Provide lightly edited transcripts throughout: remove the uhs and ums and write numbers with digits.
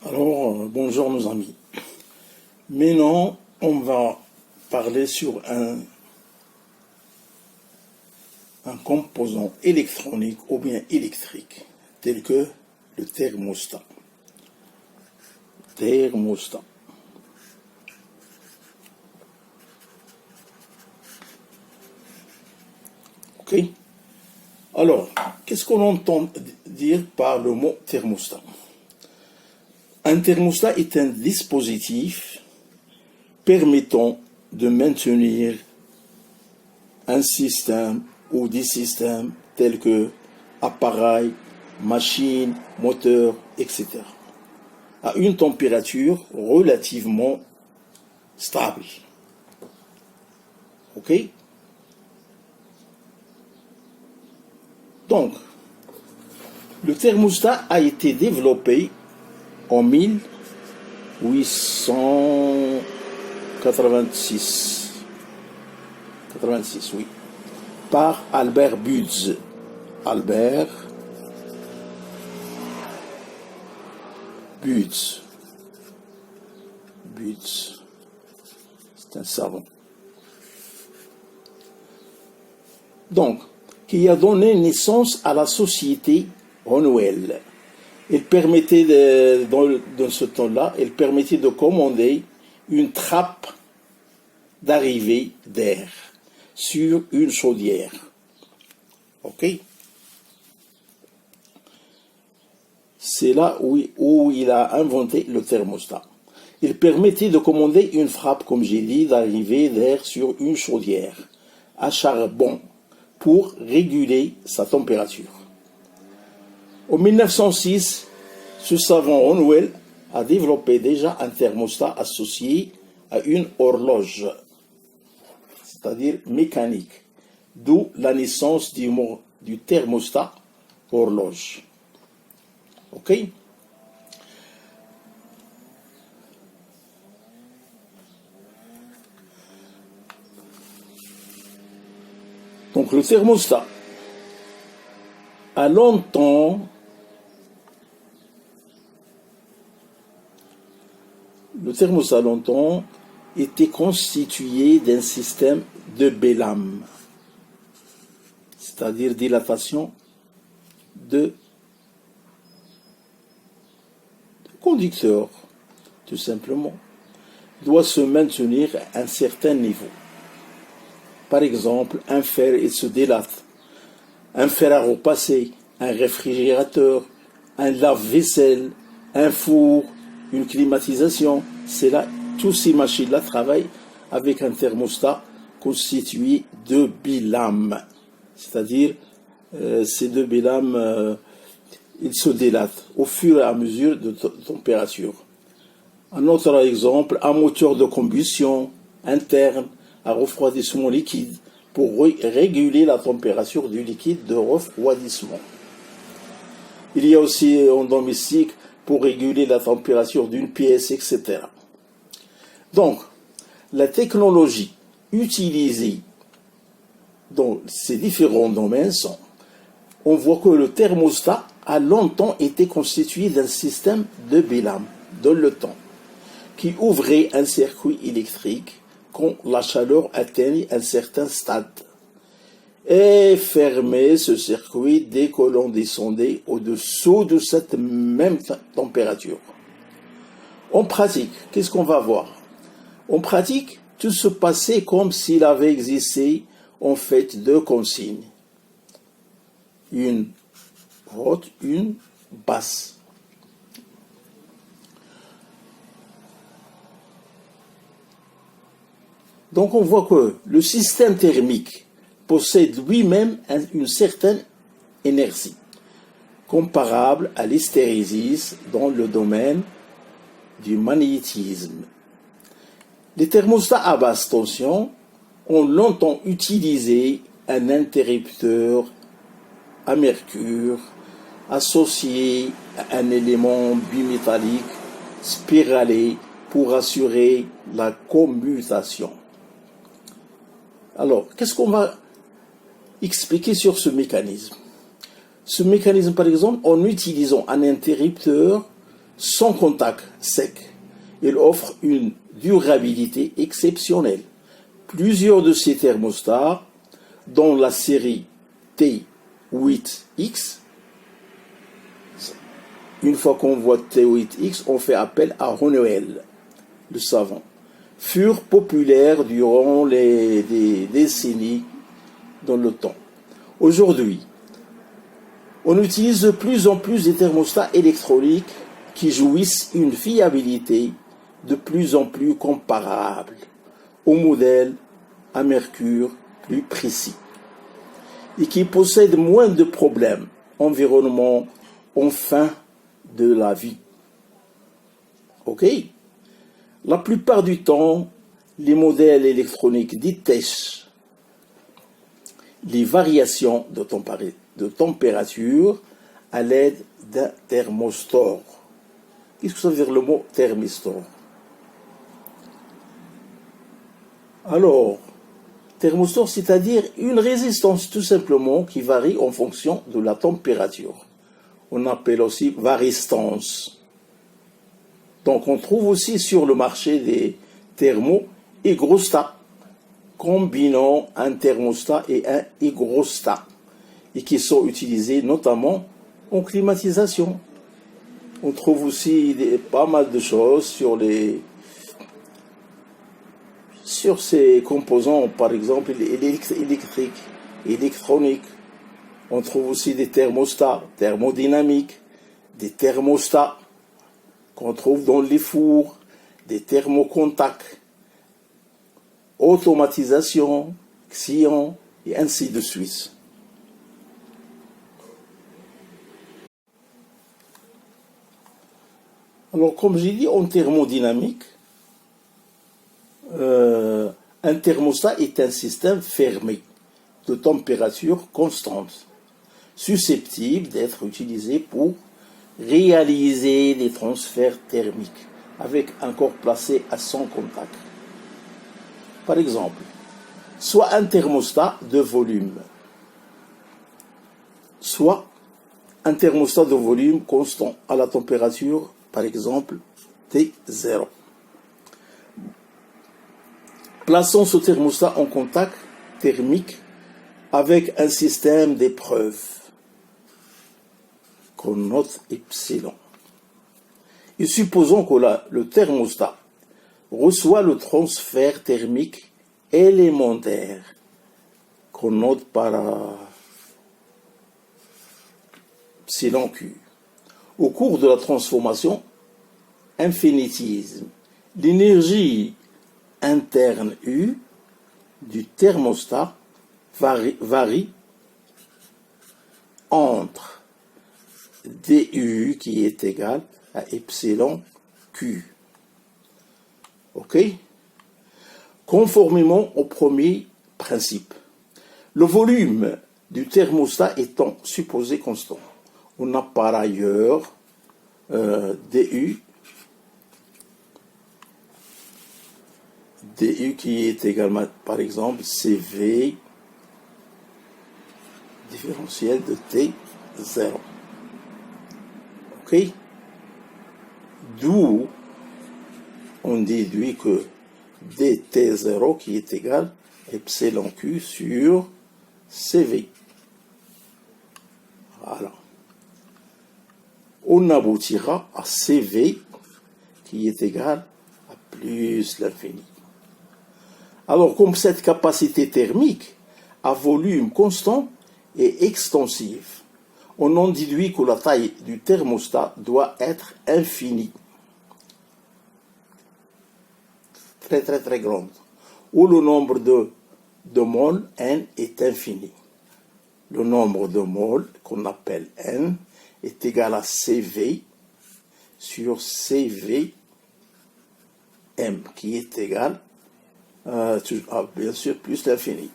Alors, bonjour nos amis. Maintenant, on va parler sur un composant électronique ou bien électrique, tel que le thermostat. Thermostat. Ok? Alors, qu'est-ce qu'on entend dire par le mot thermostat? Un thermostat est un dispositif permettant de maintenir un système ou des systèmes tels que appareils, machines, moteurs, etc. à une température relativement stable. Ok? Donc, le thermostat a été développé en 1886, oui, par Albert Budz. Albert Budz. Budz. C'est un savant. Donc, qui a donné naissance à la société Honeywell. Il permettait, dans ce temps-là, il permettait de commander une trappe d'arrivée d'air sur une chaudière. Ok? C'est là où il a inventé le thermostat. Il permettait de commander une trappe, comme j'ai dit, d'arrivée d'air sur une chaudière à charbon pour réguler sa température. En 1906, ce savant Honeywell a développé déjà un thermostat associé à une horloge, c'est-à-dire mécanique, d'où la naissance du thermostat horloge. Ok? Donc le thermostat a longtemps était constitué d'un système de Bélam, c'est-à-dire dilatation de conducteur, tout simplement, doit se maintenir à un certain niveau. Par exemple, un fer, il se dilate. Un fer à repasser, un réfrigérateur, un lave-vaisselle, un four, une climatisation, c'est là, toutes ces machines-là travaillent avec un thermostat constitué de bilames. C'est-à-dire, ces deux bilames, ils se dilatent au fur et à mesure de température. Un autre exemple, un moteur de combustion interne à refroidissement liquide pour réguler la température du liquide de refroidissement. Il y a aussi en domestique pour réguler la température d'une pièce, etc. Donc, la technologie utilisée dans ces différents domaines sont, on voit que le thermostat a longtemps été constitué d'un système de Bélam dans le temps, qui ouvrait un circuit électrique quand la chaleur atteignait un certain stade, et fermait ce circuit dès que l'on descendait au-dessous de cette même température. En pratique, qu'est-ce qu'on va voir? En pratique, tout se passait comme s'il avait existé en fait deux consignes. Une haute, une basse. Donc on voit que le système thermique possède lui-même une certaine énergie, comparable à l'hystérésis dans le domaine du magnétisme. Les thermostats à basse tension ont longtemps utilisé un interrupteur à mercure associé à un élément bimétallique spiralé pour assurer la commutation. Alors, qu'est-ce qu'on va expliquer sur ce mécanisme? Ce mécanisme, par exemple, en utilisant un interrupteur sans contact sec. Il offre une durabilité exceptionnelle. Plusieurs de ces thermostats, dont la série T8X, une fois qu'on voit T8X, on fait appel à Honeywell, le savant, furent populaires durant des décennies dans le temps. Aujourd'hui, on utilise de plus en plus des thermostats électroniques qui jouissent une fiabilité de plus en plus comparable aux modèles à mercure plus précis et qui possèdent moins de problèmes environnement en fin de la vie. Ok? La plupart du temps, les modèles électroniques détectent les variations de température à l'aide d'un thermostat. Qu'est-ce que ça veut dire le mot thermistor? Alors, thermostat, c'est-à-dire une résistance tout simplement qui varie en fonction de la température. On appelle aussi varistance. Donc on trouve aussi sur le marché des thermo-hygrostats, combinant un thermostat et un hygrostat, et qui sont utilisés notamment en climatisation. On trouve aussi pas mal de choses sur ces composants, par exemple électriques, électroniques. On trouve aussi des thermostats thermodynamiques, des thermostats qu'on trouve dans les fours, des thermocontacts, automatisation, Xion, et ainsi de suite. Alors, comme j'ai dit, en thermodynamique, un thermostat est un système fermé de température constante, susceptible d'être utilisé pour réaliser des transferts thermiques avec un corps placé à son contact. Par exemple, soit un thermostat de volume, soit un thermostat de volume constant à la température, par exemple, T0. Plaçons ce thermostat en contact thermique avec un système d'épreuve qu'on note epsilon. Et supposons que le thermostat reçoit le transfert thermique élémentaire qu'on note par epsilon Q. Au cours de la transformation infinitisme, l'énergie interne U du thermostat varie entre du qui est égal à epsilon Q. Ok? Conformément au premier principe, le volume du thermostat étant supposé constant, on a par ailleurs du qui est également, par exemple, CV différentiel de T0. Ok? D'où on déduit que dt0 qui est égal à epsilon Q sur CV. Voilà. On aboutira à CV qui est égal à plus l'infini. Alors, comme cette capacité thermique à volume constant est extensive, on en déduit que la taille du thermostat doit être infinie, très très très grande, où le nombre de moles n est infini. Le nombre de moles qu'on appelle n est égal à CV sur CV m qui est égal bien sûr plus l'infini.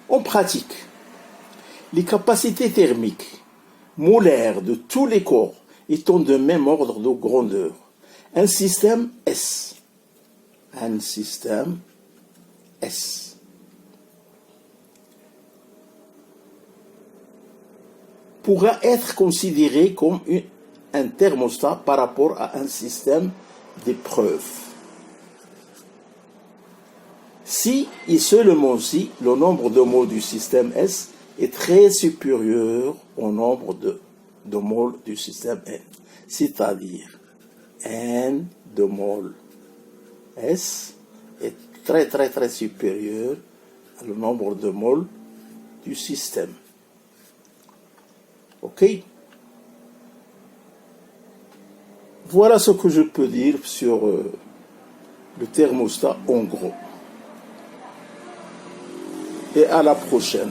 En pratique, les capacités thermiques molaires de tous les corps étant de même ordre de grandeur, un système S pourra être considéré comme un thermostat par rapport à un système d'épreuve. Si, et seulement si, le nombre de moles du système S est très supérieur au nombre de moles du système N, c'est-à-dire N de moles S est très supérieur au nombre de moles du système. Ok? Voilà ce que je peux dire sur le thermostat en gros. Et à la prochaine.